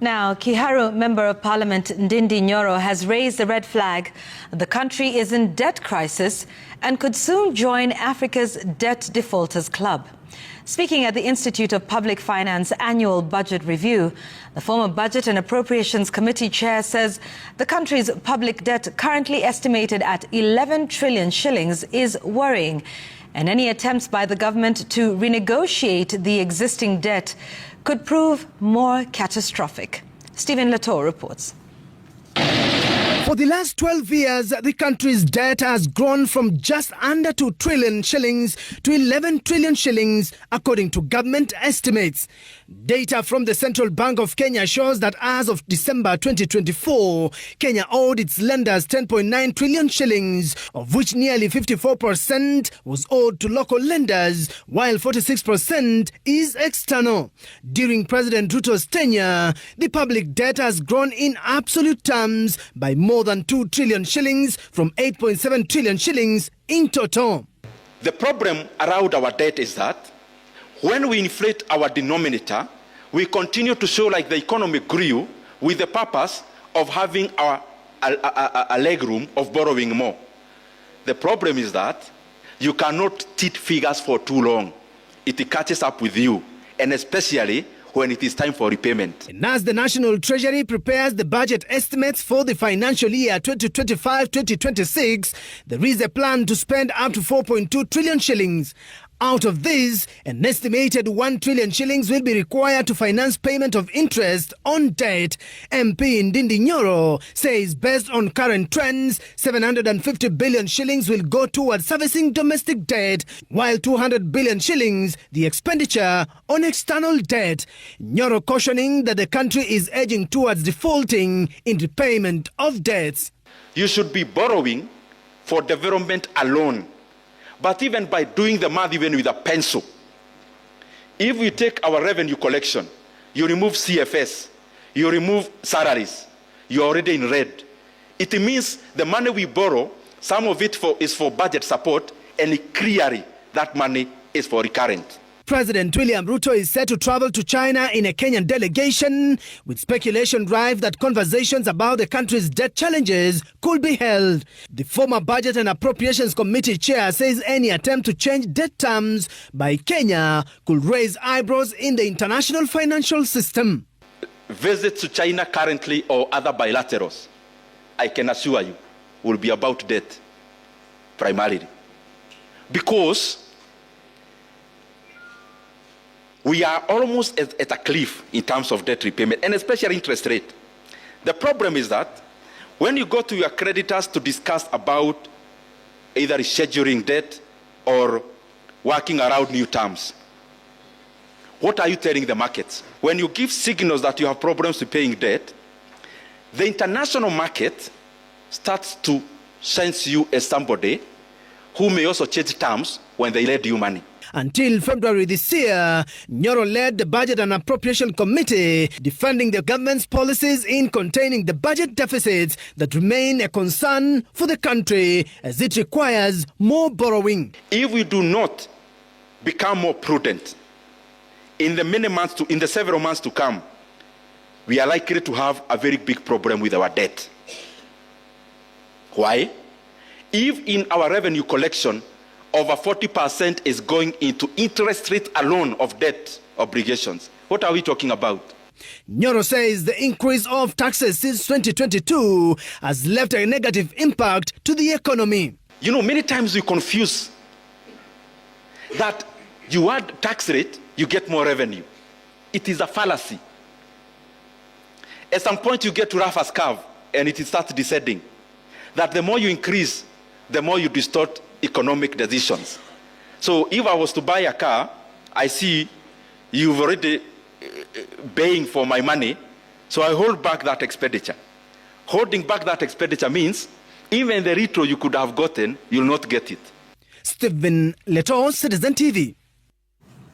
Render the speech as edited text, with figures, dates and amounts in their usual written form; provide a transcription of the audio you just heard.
Now, Kiharu Member of Parliament Ndindi Nyoro has raised the red flag. The country is in debt crisis and could soon join Africa's debt defaulters club. Speaking at the Institute of Public Finance annual budget review, the former Budget and Appropriations Committee chair says the country's public debt, currently estimated at 11 trillion shillings, is worrying. And any attempts by the government to renegotiate the existing debt could prove more catastrophic. Stephen Latour reports. For the last 12 years, the country's debt has grown from just under 2 trillion shillings to 11 trillion shillings, according to government estimates. Data from the Central Bank of Kenya shows that as of December 2024, Kenya owed its lenders 10.9 trillion shillings, of which nearly 54% was owed to local lenders, while 46% is external. During President Ruto's tenure, the public debt has grown in absolute terms by more than 2 trillion shillings from 8.7 trillion shillings in total. The problem around our debt is that when we inflate our denominator, we continue to show like the economy grew with the purpose of having a leg room of borrowing more. The problem is that you cannot teach figures for too long. It catches up with you, and especially when it is time for repayment. And as the National Treasury prepares the budget estimates for the financial year 2025-2026, there is a plan to spend up to 4.2 trillion shillings. Out of this, an estimated 1 trillion shillings will be required to finance payment of interest on debt. MP Ndindi Nyoro says based on current trends, 750 billion shillings will go towards servicing domestic debt, while 200 billion shillings the expenditure on external debt. Nyoro cautioning that the country is edging towards defaulting in repayment of debts. You should be borrowing for development alone. But even by doing the math, even with a pencil, if we take our revenue collection, you remove CFS, you remove salaries, you're already in red. It means the money we borrow, some of it is for budget support, and clearly that money is for recurrent. President William Ruto is set to travel to China in a Kenyan delegation, with speculation rife that conversations about the country's debt challenges could be held. The former Budget and Appropriations Committee chair says any attempt to change debt terms by Kenya could raise eyebrows in the international financial system. Visits to China currently or other bilaterals, I can assure you, will be about debt primarily. Because we are almost at a cliff in terms of debt repayment, and especially interest rate. The problem is that when you go to your creditors to discuss about either rescheduling debt or working around new terms, what are you telling the markets? When you give signals that you have problems with paying debt, the international market starts to sense you as somebody who may also change terms when they lend you money. Until February this year, Nyoro led the Budget and Appropriation Committee, defending the government's policies in containing the budget deficits that remain a concern for the country as it requires more borrowing. If we do not become more prudent in the several months to come, we are likely to have a very big problem with our debt. Why? If in our revenue collection, over 40% is going into interest rate alone of debt obligations, what are we talking about? Nyoro says the increase of taxes since 2022 has left a negative impact to the economy. You know, many times we confuse that you add tax rate, you get more revenue. It is a fallacy. At some point you get to Rafa's curve and it starts descending. That the more you increase, the more you distort economic decisions. So if I was to buy a car, I see you've already paying for my money, so I hold back that expenditure. Holding back that expenditure means even the retro you could have gotten, you'll not get it. Stephen Latour, Citizen TV.